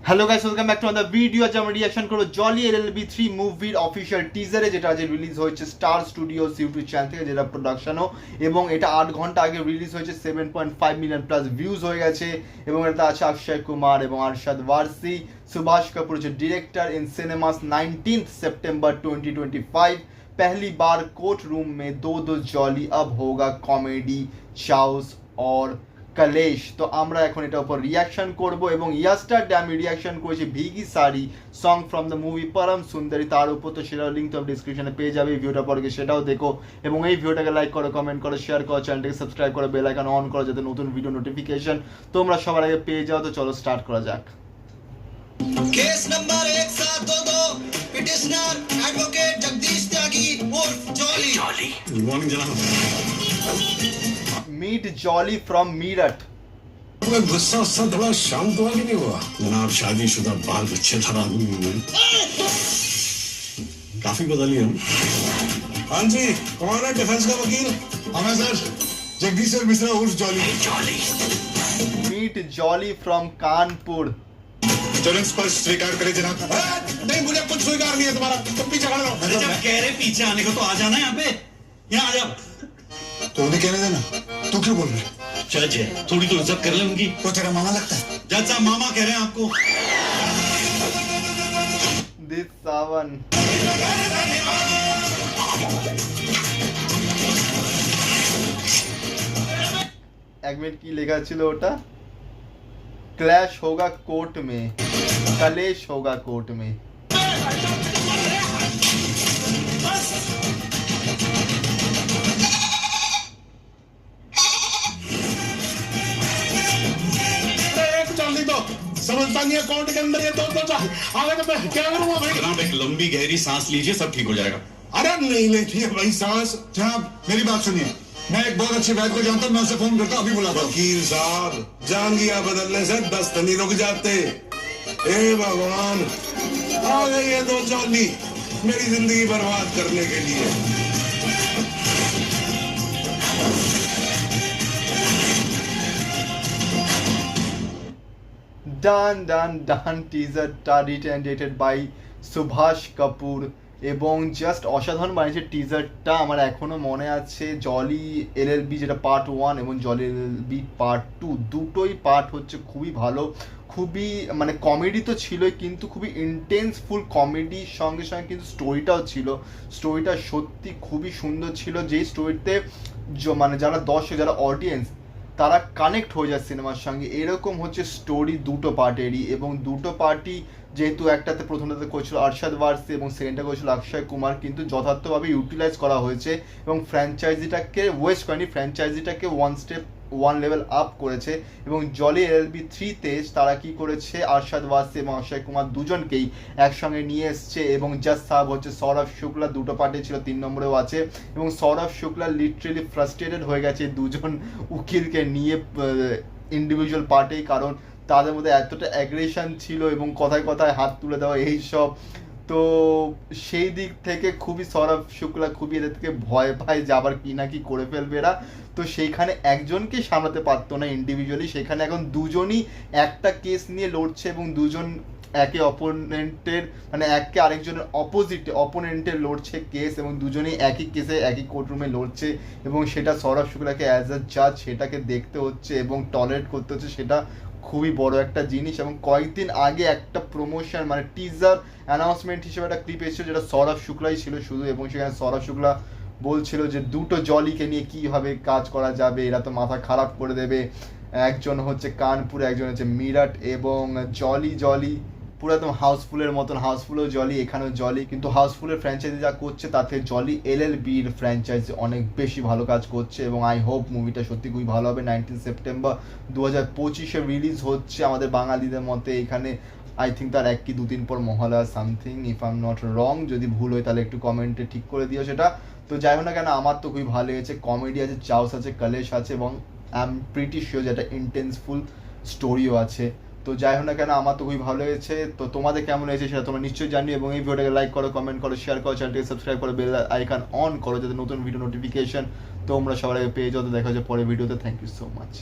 Hello guys, welcome back to another video. আজ আমরা reaction করব জলি এলএলবি 3 মুভির অফিশিয়াল টিজারে, যেটা আজ রিলিজ হয়েছে স্টার স্টুডিওস ইউটিউব চ্যানেল থেকে, যেটা প্রোডাকশনও, এবং এটা 8 ঘন্টা আগে রিলিজ হয়েছে। 7.5 মিলিয়ন প্লাস ভিউজ হয়ে গেছে, এবং এটা আছে অক্ষয় কুমার এবং আরশাদ ওয়ারসি। সুভাষ কাপুর হচ্ছে ডিরেক্টর। इन सिनेमास 19 सितंबर 2025। पहली बार कोर्ट रूम में दो जॉली, अब होगा कॉमेडी, चाउस और कलेश। तो আমরা এখন এটা উপর রিঅ্যাকশন করব, এবং ইয়াস্টারডে আমি রিঅ্যাকশন করেছি ভিগি সারি সং ফ্রম দ্য মুভি পরম সুন্দরী, তার উপর। তো সেটার লিঙ্ক তো ডিসক্রিপশনে পেয়ে যাবে, ভিডিওটা পরে গিয়ে সেটাও দেখো, এবং এই ভিডিওটাকে লাইক করো, কমেন্ট করো, শেয়ার করো, চ্যানেলটাকে সাবস্ক্রাইব করো, বেল আইকন অন করো, যাতে নতুন ভিডিও নোটিফিকেশন তোমরা সবার আগে পেয়ে যাও। তো চলো স্টার্ট করা যাক। Case number 1722, petitioner advocate Jagdish Tyagi उर्फ जॉली। गुड मॉर्निंग जनाब। Meet jolly from Meerut. गुस्सा उससे थोड़ा शांत हुआ कि नहीं हुआ जनाब? शादीशुदा बाल बच्चे धरा आदमी हूं मैं। काफी बदली हम। हाँ जी, कौन है डिफेंस का वकील? हमें सर जगदीश मिश्रा उर्फ Jolly. Meet jolly from Kanpur. तुरंत स्पष्ट स्वीकार करे जनाब। नहीं, मुझे कुछ स्वीकार नहीं है तुम्हारा, तुम पीछे खड़े रहो। अरे जब कह रहे पीछे आने को तो आ जाना यहाँ पे, यहाँ आ जाओ। तो उन्हें कहने देना, तू क्यों बोल रहे? जज है, थोड़ी तो इज्जत कर ले उनकी। वो तेरा मामा लगता है। जज साहब मामा कह रहे हैं आपको। दिस सावन। एक मिनट की लेखा ছিল ওটা? क्लैश होगा कोर्ट में, कलेश होगा कोर्ट में। जल्दी तो समझता नहीं है कोर्ट के अंदर ये दो आगे तो मैं क्या करूंगा भाई? जनाब एक लंबी गहरी सांस लीजिए, सब ठीक हो जाएगा। अरे नहीं लेती है भाई सांस। जनाब मेरी बात सुनिए, मैं एक बहुत अच्छे वैद्य को जानता हूँ, मैं उसे फोन करता हूँ, अभी बुलाता हूँ। वकील साहब, जांगिया बदलने से दस्त नहीं रुक जाते। हे भगवान, आ गई है दो जॉली मेरी जिंदगी बर्बाद करने के लिए। ডান ডান ডান টিজারটা written dated by Subhash Kapoor, এবং জাস্ট অসাধারণ বানিয়েছে টিজারটা। আমার এখনও মনে আছে জলি এলএলবি যেটা পার্ট 1 এবং জলি এলএলবি পার্ট 2, দুটোই পার্ট হচ্ছে খুবই ভালো। খুবই মানে কমেডি তো ছিলই, কিন্তু খুবই ইন্টেন্সফুল কমেডির সঙ্গে সঙ্গে কিন্তু স্টোরিটাও ছিল। স্টোরিটা সত্যি খুবই সুন্দর ছিল, যেই স্টোরিতে মানে যারা দর্শক, যারা অডিয়েন্স, তারা কানেক্ট হয়ে যায় সিনেমার সঙ্গে। এরকম হচ্ছে স্টোরি দুটো পার্টেরই, এবং দুটো পার্টি যেহেতু একটাতে প্রথমটাতে করেছিল আরশাদ ওয়ারসি এবং সেকেন্ডটা করেছিল অক্ষয় কুমার, কিন্তু যথার্থভাবে ইউটিলাইজ করা হয়েছে এবং ফ্র্যাঞ্চাইজিটাকে ওয়েস্ট করেনি, ফ্র্যাঞ্চাইজিটাকে ওয়ান লেভেল আপ করেছে। এবং জলি এলএলবি 3-তে তারা কি করেছে, আরশাদ ওয়ারসি এবং অক্ষয় কুমার দুজনকেই একসঙ্গে নিয়ে এসছে, এবং জাজ সাহেব হচ্ছে সৌরভ শুক্লা, দুটো পার্টি ছিল, 3 নম্বরেও আছে। এবং সৌরভ শুক্লা লিটারেলি ফ্রাস্ট্রেটেড হয়ে গেছে দুজন উকিলকে নিয়ে ইন্ডিভিজুয়াল পার্টেই, কারণ তাদের মধ্যে এতটা অ্যাগ্রেশন ছিল এবং কথায় কথায় হাত তুলে দেওয়া এইসব। তো সেই দিক থেকে খুবই সৌরভ শুক্লা খুবই এদের থেকে ভয় পায় যে আবার কি না কি করে ফেলবে এরা। তো সেইখানে একজনকে সামলাতে পারতো না ইন্ডিভিজুয়ালি, সেখানে এখন দুজনই একটা কেস নিয়ে লড়ছে, এবং দুজন একে অপোনেন্টের মানে একে আরেকজনের অপোনেন্টের লড়ছে কেস, এবং দুজনেই একই কেসে একই কোর্টরুমে লড়ছে, এবং সেটা সৌরভ শুক্লাকে অ্যাজ আ জাজ সেটাকে দেখতে হচ্ছে এবং টলারেট করতে হচ্ছে। সেটা খুবই বড় একটা জিনিস। এবং কয়েকদিন আগে একটা প্রমোশন মানে টিজার অ্যানাউন্সমেন্ট হিসেবে একটা ক্লিপ এসেছিল, যেটা সৌরভ শুক্লাই ছিল শুধু, এবং সেখানে সৌরভ শুক্লা বলছিল যে দুটো জলিকে নিয়ে কীভাবে কাজ করা যাবে, এরা তো মাথা খারাপ করে দেবে। একজন হচ্ছে কানপুর, একজন হচ্ছে মিরাট, এবং জলি পুরো একদম হাউসফুলের মতন, হাউসফুলও জলি, এখানেও জলি, কিন্তু হাউসফুলের ফ্র্যাঞ্চাইজি যা করছে তাতে জলি এলএলবির ফ্র্যাঞ্চাইজি অনেক বেশি ভালো কাজ করছে, এবং আই হোপ মুভিটা সত্যি খুবই ভালো হবে। 19 সেপ্টেম্বর 2025 রিলিজ হচ্ছে আমাদের বাঙালিদের মতে। এখানে আই থিঙ্ক তার 1 কি 2 দিন পর Mahalaya something, if I am not wrong. যদি ভুল হয় তাহলে একটু কমেন্টে ঠিক করে দিও সেটা। তো যাই হোক না কেন, আমার তো খুবই ভালো লেগেছে। কমেডি আছে, চাউস আছে, কলেশ আছে, এবং আই এম প্রিটি শিওর যে একটা ইন্টেন্সফুল স্টোরিও আছে। তো যাই হোক না কেন, আমার তো খুবই ভালো লেগেছে। তো তোমাদের কেমন লেগেছে সেটা তোমরা নিশ্চয়ই জানিও, এবং এই ভিডিওটাকে লাইক করো, কমেন্ট করো, শেয়ার করো, চ্যানেলটাকে সাবস্ক্রাইব করো, বেল আইকন অন করো, যাতে নতুন ভিডিও নোটিফিকেশন তোমরা সবার আগে পেয়ে যাও। তো দেখা হচ্ছে পরের ভিডিওতে। Thank you so much.